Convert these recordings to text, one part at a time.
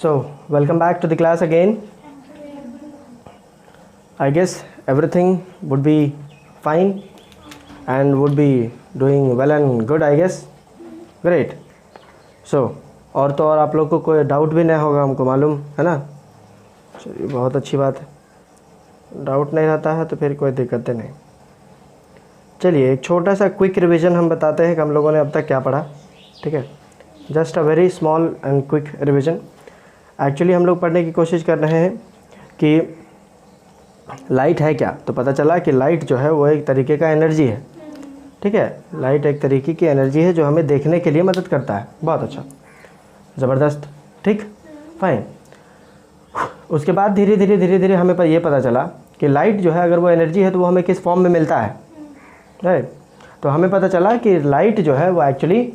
So, welcome back to the class again. I guess everything would be fine and would be doing well and good, I guess. Great. So, और तो और आप लोग को कोई doubt भी नहीं होगा, हमको मालूम है ना. चलिए, बहुत अच्छी बात है. डाउट नहीं रहता है तो फिर कोई दिक्कतें नहीं. चलिए, एक छोटा सा क्विक रिवीजन हम बताते हैं कि हम लोगों ने अब तक क्या पढ़ा. ठीक है, just a very small and quick revision. Actually हम लोग पढ़ने की कोशिश कर रहे हैं कि लाइट है क्या. तो पता चला कि लाइट जो है वो एक तरीके का एनर्जी है. ठीक है, लाइट एक तरीके की एनर्जी है जो हमें देखने के लिए मदद करता है. बहुत अच्छा, ज़बरदस्त. ठीक, फाइन. उसके बाद धीरे धीरे हमें ये पता चला कि लाइट जो है अगर वो एनर्जी है तो वो हमें किस फॉर्म में मिलता है. राइट, तो हमें पता चला कि लाइट जो है वो एक्चुअली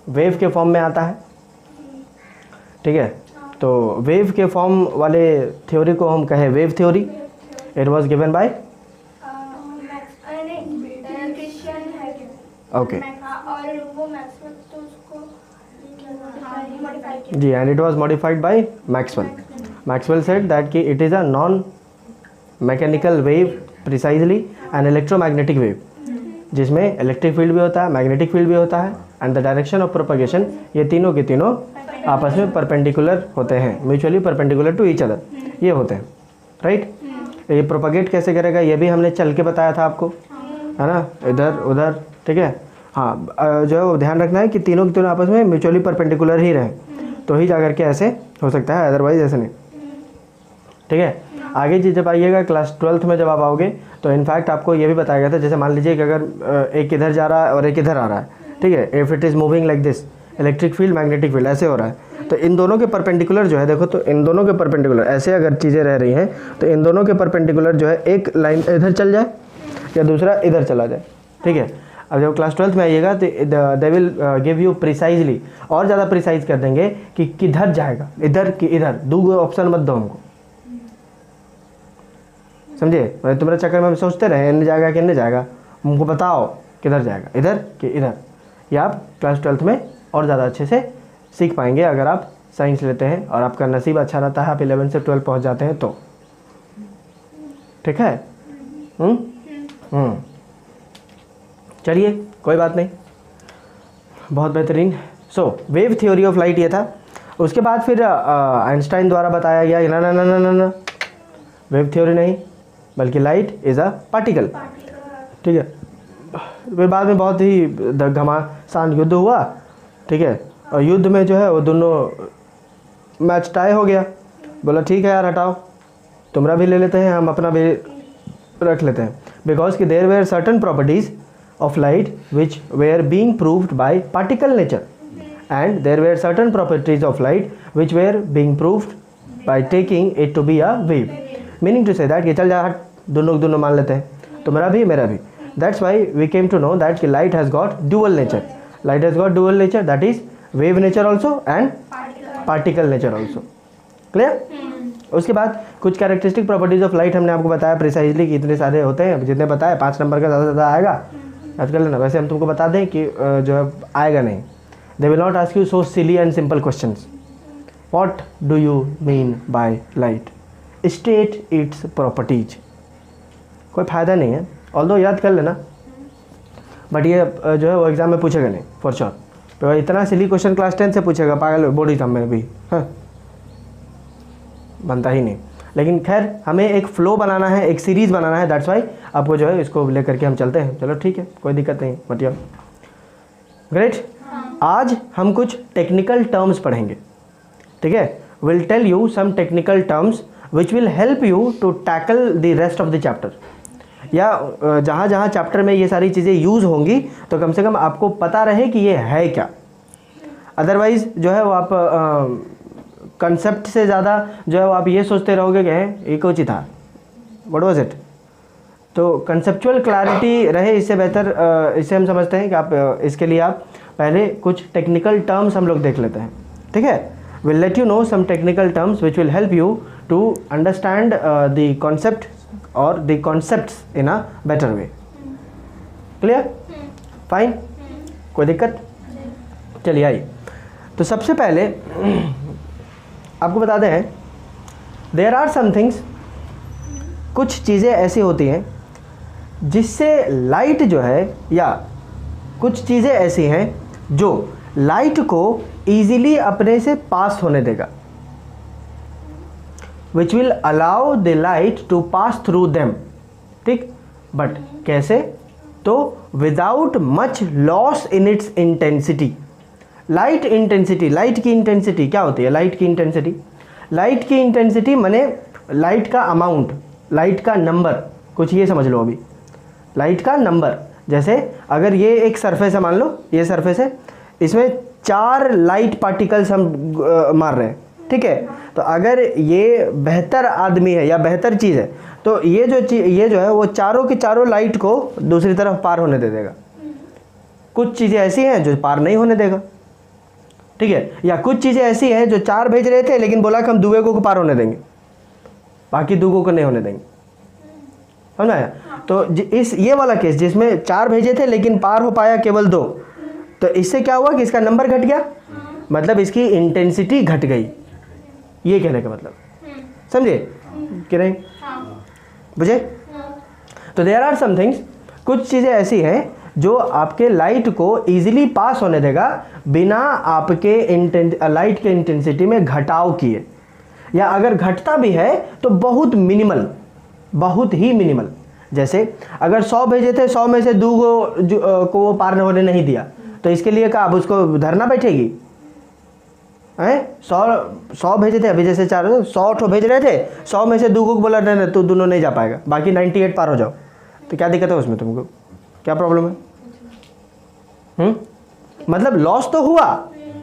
वेव के फॉर्म में आता है. ठीक है, तो वेव के फॉर्म वाले थ्योरी को हम कहें wave theory. It was given by okay जी, and it was modified by Maxwell. Maxwell said that कि it is a non mechanical wave precisely an electromagnetic wave, जिसमें इलेक्ट्रिक फील्ड भी होता है, मैग्नेटिक फील्ड भी होता है, and the direction of propagation, ये तीनों के तीनों आपस में परपेंडिकुलर होते हैं, mutually perpendicular to each other ये होते हैं. राइट, ये प्रोपगेट कैसे करेगा ये भी हमने चल के बताया था आपको, है ना, इधर उधर. ठीक है, हाँ, जो है वो ध्यान रखना है कि तीनों के तीनों आपस में म्यूचुअली परपेंडिकुलर ही रहें, तो ही जाकर के ऐसे हो सकता है, अदरवाइज ऐसे नहीं. ठीक है, आगे जी जब आइएगा क्लास 12th में जब आप आओगे तो इनफैक्ट आपको ये भी बताया गया था, जैसे मान लीजिए कि अगर एक इधर जा रहा है और एक इधर आ रहा है. ठीक है, if it is moving like this, electric field magnetic field ऐसे हो रहा है, तो इन दोनों के परपेंडिकुलर जो है, देखो तो इन दोनों के परपेंडिकुलर ऐसे अगर चीज़ें रह रही हैं तो इन दोनों के परपेंडिकुलर जो है एक लाइन इधर चल जाए या दूसरा इधर चला जाए. ठीक है, अब जब क्लास 12th में आइएगा तो they will give you precisely, और ज़्यादा प्रिसाइज कर देंगे कि किधर जाएगा, इधर कि इधर. दो ऑप्शन मत दो हमको, समझिए. तुम्हारे चक्कर में हम सोचते रहे इन्हें जाएगा कि इन्हें जाएगा, हमको बताओ किधर जाएगा, इधर कि इधर. या आप क्लास 12th में और ज़्यादा अच्छे से सीख पाएंगे अगर आप साइंस लेते हैं और आपका नसीब अच्छा रहता है, आप 11 से 12 पहुंच जाते हैं तो. ठीक है, चलिए कोई बात नहीं, बहुत बेहतरीन. सो वेव थ्योरी ऑफ लाइट ये था. उसके बाद फिर आइंस्टाइन द्वारा बताया गया ना ना ना ना ना ना, वेव थ्योरी नहीं बल्कि लाइट इज़ अ पार्टिकल. ठीक है, फिर बाद में बहुत ही घमासान युद्ध हुआ. ठीक है, और युद्ध में जो है वो दोनों मैच टाई हो गया. बोला ठीक है यार हटाओ, तुम्हारा भी ले लेते हैं, हम अपना भी रख लेते हैं. बिकॉज कि there were certain properties of light which were being proved by particle nature, and there were certain properties of light which were being proved by taking it to be a wave. Meaning to say that कि चल जा हट, दोनों मान लेते हैं, तुम्हारा भी मेरा भी. That's why we came to know that कि light has got dual nature. Light has got dual nature, that is wave nature also and particle nature also. Clear? उसके बाद कुछ कैरेक्टरिस्टिक प्रॉपर्टीज ऑफ लाइट हमने आपको बताया precisely कि इतने सारे होते हैं, जितने बताया 5 नंबर का ज़्यादा आएगा, याद कर लेना. वैसे हम तुमको बता दें कि जो है आएगा नहीं. They will not ask you so silly and simple questions. What do you mean by light, state its properties. कोई फ़ायदा नहीं है, ऑल्दो याद कर लेना, बट ये जो है वो एग्ज़ाम में पूछेगा नहीं फॉर श्योर. तो इतना सिली क्वेश्चन क्लास 10 से पूछेगा, पागल बोर्ड एग्जाम में भी हाँ बनता ही नहीं. लेकिन खैर हमें एक फ़्लो बनाना है, एक सीरीज़ बनाना है, दैट्स वाई आपको जो है इसको लेकर के हम चलते हैं. चलो ठीक है, कोई दिक्कत नहीं. मतलब ग्रेट. आज हम कुछ टेक्निकल टर्म्स पढ़ेंगे. ठीक है, will tell you some technical terms which will help you to tackle the rest of the chapter. या जहाँ जहाँ चैप्टर में ये सारी चीज़ें यूज़ होंगी तो कम से कम आपको पता रहे कि ये है क्या. अदरवाइज़ जो है वो आप कंसेप्ट से ज़्यादा जो है वो आप ये सोचते रहोगे कि ये कुछ ही था, व्हाट वाज इट. तो कंसेप्चुअल क्लैरिटी रहे, इससे बेहतर इससे हम समझते हैं कि आप इसके लिए आप पहले कुछ टेक्निकल टर्म्स हम लोग देख लेते हैं. ठीक है, will let you know some technical terms which will help you to understand the concept और the concepts in a better way. Clear, fine, कोई दिक्कत. चलिए आइए, तो सबसे पहले आपको बताते हैं, देयर आर सम थिंग्स, कुछ चीज़ें ऐसी होती हैं जिससे लाइट जो है, या कुछ चीज़ें ऐसी हैं जो लाइट को ईजिली अपने से पास होने देगा, which will allow the light to pass through them, ठीक। बट कैसे? तो without much loss in its intensity. Light intensity, light की इंटेंसिटी क्या होती है? लाइट की इंटेंसिटी, लाइट की इंटेंसिटी माने लाइट का अमाउंट, लाइट का नंबर, कुछ ये समझ लो अभी, लाइट का नंबर। जैसे अगर ये एक सरफेस है, मान लो ये सरफेस है, इसमें 4 लाइट पार्टिकल्स हम मार रहे हैं, ठीक है। तो अगर ये बेहतर आदमी है या बेहतर चीज़ है, तो ये जो है वो चारों की चारों लाइट को दूसरी तरफ पार होने दे देगा। कुछ चीज़ें ऐसी हैं जो पार नहीं होने देगा, ठीक है। या कुछ चीज़ें ऐसी हैं जो 4 भेज रहे थे लेकिन बोला कि हम दुए को पार होने देंगे, बाकी दुगों को नहीं होने देंगे, समझ आया? तो इस ये वाला केस जिसमें 4 भेजे थे लेकिन पार हो पाया केवल 2, तो इससे क्या हुआ कि इसका नंबर घट गया, मतलब इसकी इंटेंसिटी घट गई, ये कहने का मतलब, समझे कि नहीं? बुझे? तो देयर आर सम थिंग्स, कुछ चीज़ें ऐसी हैं जो आपके लाइट को इजीली पास होने देगा बिना आपके लाइट के इंटेंसिटी में घटाव किए, या अगर घटता भी है तो बहुत मिनिमल, बहुत ही मिनिमल। जैसे अगर 100 भेजे थे, 100 में से 2 को वो पार होने नहीं दिया, तो इसके लिए क्या अब उसको धरना बैठेगी? हैं 100 भेजे थे, अभी जैसे 100 ठो भेज रहे थे, 100 में से 2 को बोला नहीं तू दोनों नहीं जा पाएगा, बाकी 98 पार हो जाओ, तो क्या दिक्कत है उसमें? तुमको क्या प्रॉब्लम है? मतलब लॉस तो हुआ,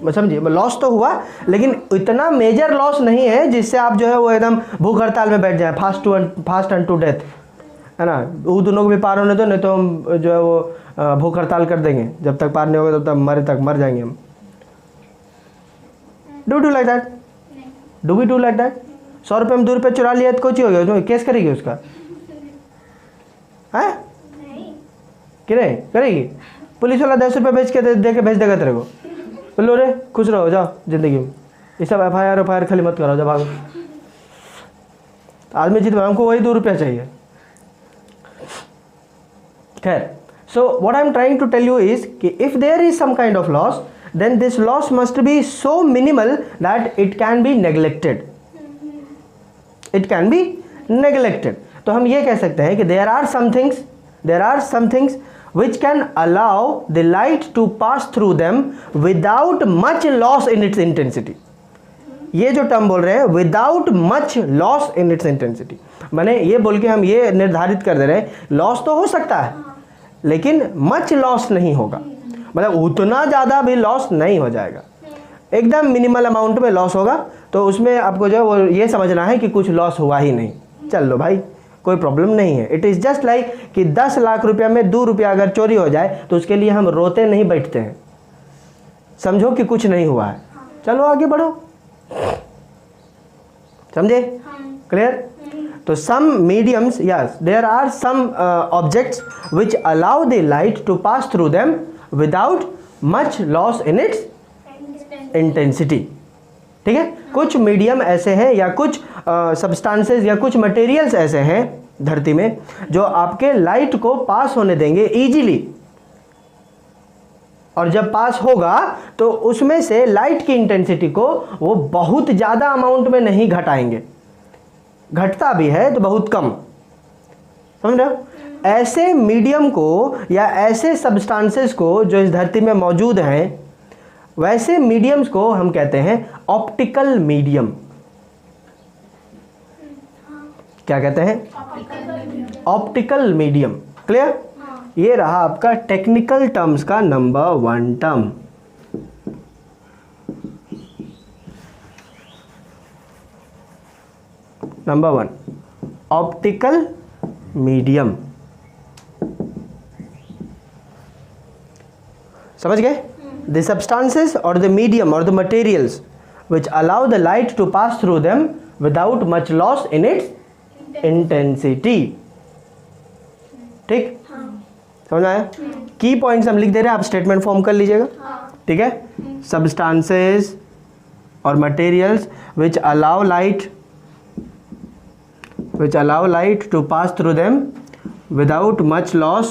समझिए, लॉस तो हुआ, लेकिन इतना मेजर लॉस नहीं है जिससे आप जो है वो एकदम भूख हड़ताल में बैठ जाए, फास्ट एंड टू डेथ, है ना। वो दोनों को भी पार होने दो, नहीं तो हम जो है वो भूख हड़ताल कर देंगे, जब तक पार नहीं होगा तब तक मर जाएंगे हम। Do like that? Do we do like that? 100 रुपये में 2 रुपये चुरा लिया तो कुछ ही हो गया, उसमें केस करेगी उसका, है कि नहीं करेगी? पुलिस वाला 10 रुपये बेच के दे के भेज देगा तेरे को, बोलो रे खुश रहो, जाओ जिंदगी में, ये सब FIR खाली मत करो, जब भागो। आदमी जीत, हमको वही 2 रुपया चाहिए। खैर, so what I am trying to tell you is कि if there is some kind of loss, then this loss must be so minimal that it can be neglected. It can be neglected. तो हम ये कह सकते हैं कि there are some things which can allow the light to pass through them without much loss in its intensity. ये जो term बोल रहे हैं without much loss in its intensity, माने ये बोल के हम ये निर्धारित कर दे रहे हैं लॉस तो हो सकता है लेकिन मच लॉस नहीं होगा, मतलब उतना ज़्यादा भी लॉस नहीं हो जाएगा, एकदम मिनिमल अमाउंट में लॉस होगा। तो उसमें आपको जो है वो ये समझना है कि कुछ लॉस हुआ ही नहीं, चल लो भाई कोई प्रॉब्लम नहीं है। इट इज़ जस्ट लाइक कि 10 लाख रुपया में 2 रुपया अगर चोरी हो जाए तो उसके लिए हम रोते नहीं बैठते हैं, समझो कि कुछ नहीं हुआ है, चलो आगे बढ़ो, समझे? क्लियर? तो some mediums, yes there are some objects which allow the light to pass through them without much loss in its intensity, ठीक है। कुछ मीडियम ऐसे हैं या कुछ सब्सटेंसेस या कुछ मटेरियल्स ऐसे हैं धरती में जो आपके लाइट को पास होने देंगे इजीली, और जब पास होगा तो उसमें से लाइट की इंटेंसिटी को वो बहुत ज़्यादा अमाउंट में नहीं घटाएंगे, घटता भी है तो बहुत कम, समझ रहे हो? ऐसे मीडियम को या ऐसे सब्सटेंसेस को जो इस धरती में मौजूद हैं, वैसे मीडियम्स को हम कहते हैं ऑप्टिकल मीडियम। क्या कहते हैं? Optical medium. क्लियर? ये रहा आपका टेक्निकल टर्म्स का number 1 term. Number 1 optical medium, समझ गए? द सब्सटेंसेस और द मीडियम और the materials which allow the light to pass through them without much loss in its intensity. ठीक, समझ आया? की पॉइंट्स हम लिख दे रहे हैं, आप स्टेटमेंट फॉर्म कर लीजिएगा, ठीक है? सब्सटेंसेस और materials which allow light to pass through them without much loss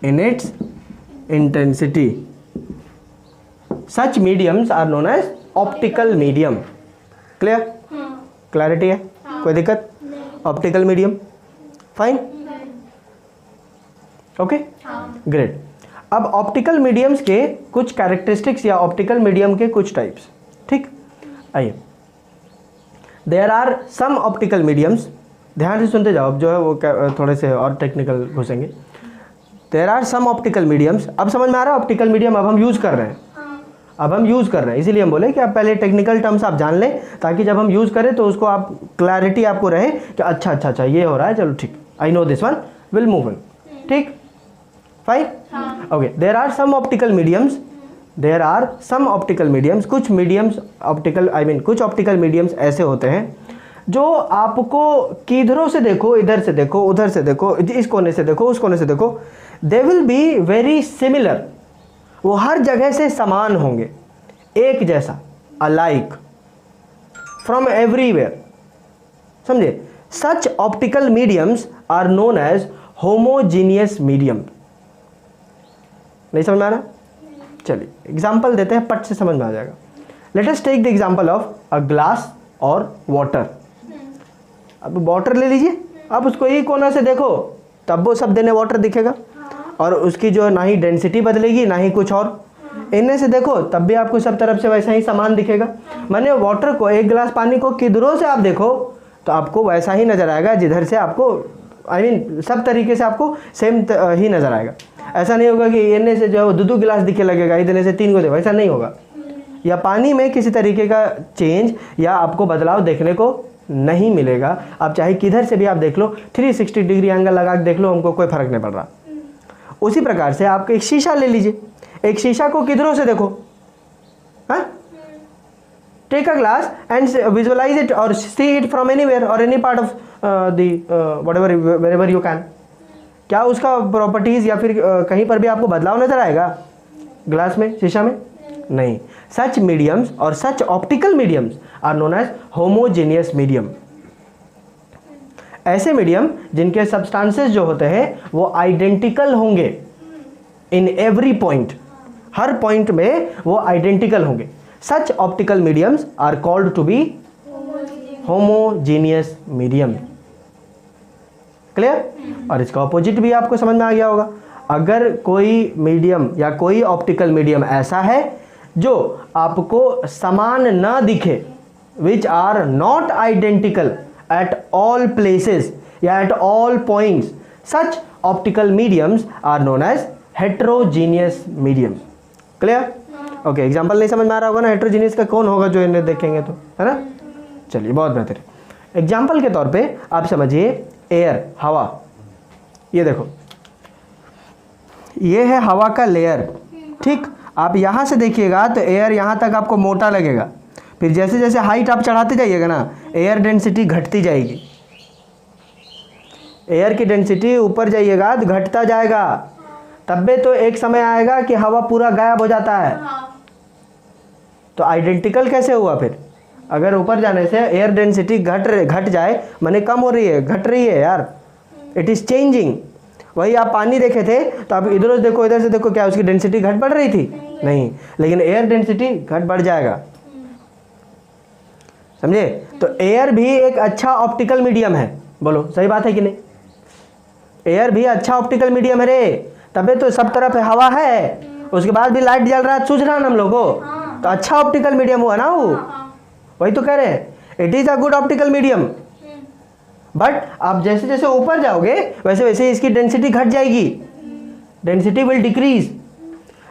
in its intensity. Such mediums are known as optical medium. Clear? Clarity है? कोई दिक्कत? Optical medium. Fine? Okay, great. अब optical mediums के कुछ characteristics या optical medium के कुछ types, ठीक। आइए, there are some optical mediums, ध्यान से सुनते जाओ, अब जो है वो थोड़े से और टेक्निकल घुसेंगे। There are some optical mediums, अब समझ में आ रहा है ऑप्टिकल मीडियम अब हम यूज़ कर रहे हैं, अब हम यूज़ कर रहे हैं, इसीलिए हम बोले कि आप पहले टेक्निकल टर्म्स आप जान लें ताकि जब हम यूज़ करें तो उसको आप क्लैरिटी आपको रहे कि अच्छा अच्छा अच्छा ये हो रहा है, चलो ठीक, I know this one, will move on, ठीक, fine, okay. There are some optical mediums, there are some optical mediums, कुछ मीडियम्स ऑप्टिकल कुछ ऑप्टिकल मीडियम्स ऐसे होते हैं जो आपको किधरों से देखो, इधर से देखो, उधर से देखो, इस कोने से देखो, उस कोने से देखो, they will be very similar, वो हर जगह से समान होंगे, एक जैसा, अलाइक, फ्रॉम एवरीवेयर, समझे। Such optical mediums are known as homogeneous medium. नहीं समझ में आ रहा? चलिए एग्जाम्पल देते हैं, पट से समझ में आ जाएगा। Let us take the example of a glass और वाटर। अब वाटर ले लीजिए, आप उसको ही कोना से देखो तब वो सब देने वाटर दिखेगा, और उसकी जो ना ही डेंसिटी बदलेगी ना ही कुछ और, इनमें से देखो तब भी आपको सब तरफ से वैसा ही सामान दिखेगा। माने वाटर को, एक गिलास पानी को किधरों से आप देखो तो आपको वैसा ही नज़र आएगा जिधर से आपको सब तरीके से आपको सेम ही नज़र आएगा। ऐसा नहीं होगा कि इनमें से जो है दो गिलास दिखे लगेगा, इधर से 3 को देखो, ऐसा नहीं होगा। या पानी में किसी तरीके का चेंज या आपको बदलाव देखने को नहीं मिलेगा, आप चाहे किधर से भी आप देख लो, 360 डिग्री एंगल लगा के देख लो, हमको कोई फर्क नहीं पड़ रहा। उसी प्रकार से आप एक शीशा ले लीजिए, एक शीशा को किधरों से देखो, हाँ, take a glass and visualise it और सी इट फ्रॉम एनीवेयर और any part of whatever wherever you can. क्या उसका प्रॉपर्टीज या फिर कहीं पर भी आपको बदलाव नजर आएगा ग्लास में, शीशा में? नहीं। सच मीडियम्स और such optical mediums are known as homogeneous medium. ऐसे मीडियम जिनके सब्सटेंसेस जो होते हैं वो आइडेंटिकल होंगे इन एवरी पॉइंट, हर पॉइंट में वो आइडेंटिकल होंगे। Such optical mediums are called to be homogeneous medium. Clear? और इसका ऑपोजिट भी आपको समझ में आ गया होगा। अगर कोई मीडियम या कोई ऑप्टिकल मीडियम ऐसा है जो आपको समान न दिखे, which are not identical at all places या at all points, such optical mediums are known as heterogeneous medium. Clear? Okay, example नहीं समझ में आ रहा होगा ना, हेट्रोजीनियस का कौन होगा जो इन्हें देखेंगे तो, है ना? चलिए बहुत बेहतर। एग्जाम्पल के तौर पे आप समझिए एयर, हवा। ये देखो, ये है हवा का लेयर, ठीक। आप यहाँ से देखिएगा तो एयर यहाँ तक आपको मोटा लगेगा, फिर जैसे जैसे हाइट आप चढ़ाते जाइएगा ना, एयर डेंसिटी घटती जाएगी। एयर की डेंसिटी ऊपर जाइएगा तो घटता जाएगा, तब भी तो एक समय आएगा कि हवा पूरा गायब हो जाता है। तो आइडेंटिकल कैसे हुआ फिर? अगर ऊपर जाने से एयर डेंसिटी घट जाए, माने कम हो रही है, घट रही है यार, इट इज़ चेंजिंग। वही आप पानी देखे थे तो आप इधर से देखो, इधर से देखो, क्या उसकी डेंसिटी घट बढ़ रही थी? नहीं। लेकिन एयर डेंसिटी घट बढ़ जाएगा, समझे? तो एयर भी एक अच्छा ऑप्टिकल मीडियम है। बोलो सही बात है कि नहीं? एयर भी अच्छा ऑप्टिकल मीडियम है रे, तबे तो सब तरफ हवा है, उसके बाद भी लाइट जल रहा है, सूझ रहा है ना हम लोगों को, तो अच्छा ऑप्टिकल मीडियम हुआ ना वो। वही तो कह रहे हैं, it is a good optical medium. But आप जैसे जैसे ऊपर जाओगे वैसे वैसे इसकी डेंसिटी घट जाएगी, डेंसिटी विल डिक्रीज।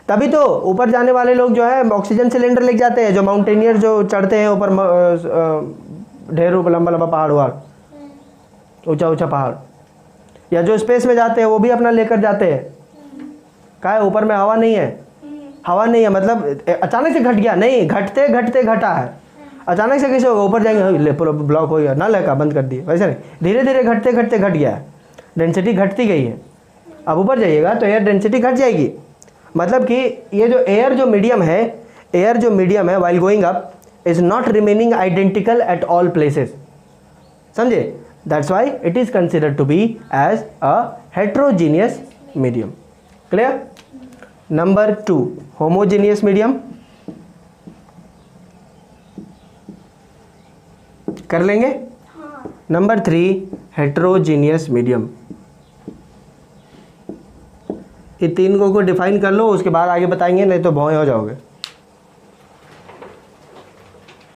तभी तो ऊपर जाने वाले लोग जो है ऑक्सीजन सिलेंडर लेके जाते हैं, जो माउंटेनियर जो चढ़ते हैं ऊपर ढेर लंबा लंबा पहाड़ हुआ, ऊंचा ऊंचा पहाड़, या जो स्पेस में जाते हैं वो भी अपना लेकर जाते हैं। क्या है, ऊपर में हवा नहीं है, हवा नहीं है मतलब अचानक से घट गया? नहीं, घटते घटते घटा है। अचानक से कैसे होगा? ऊपर जाएंगे ले पूरा ब्लॉक हो गया, नल का बंद कर दिए, वैसे नहीं, धीरे धीरे घटते घटते घट गया है, डेंसिटी घटती गई है। अब ऊपर जाइएगा तो एयर डेंसिटी घट जाएगी। मतलब कि ये जो एयर जो मीडियम है, एयर जो मीडियम है while going up is not remaining identical at all places, समझे, that's why it is considered to be as a heterogeneous medium. Clear. Number 2 homogeneous medium कर लेंगे। Number 3 heterogeneous medium. ये तीन को define कर लो, उसके बाद आगे बताएंगे, नहीं तो भौं हो जाओगे।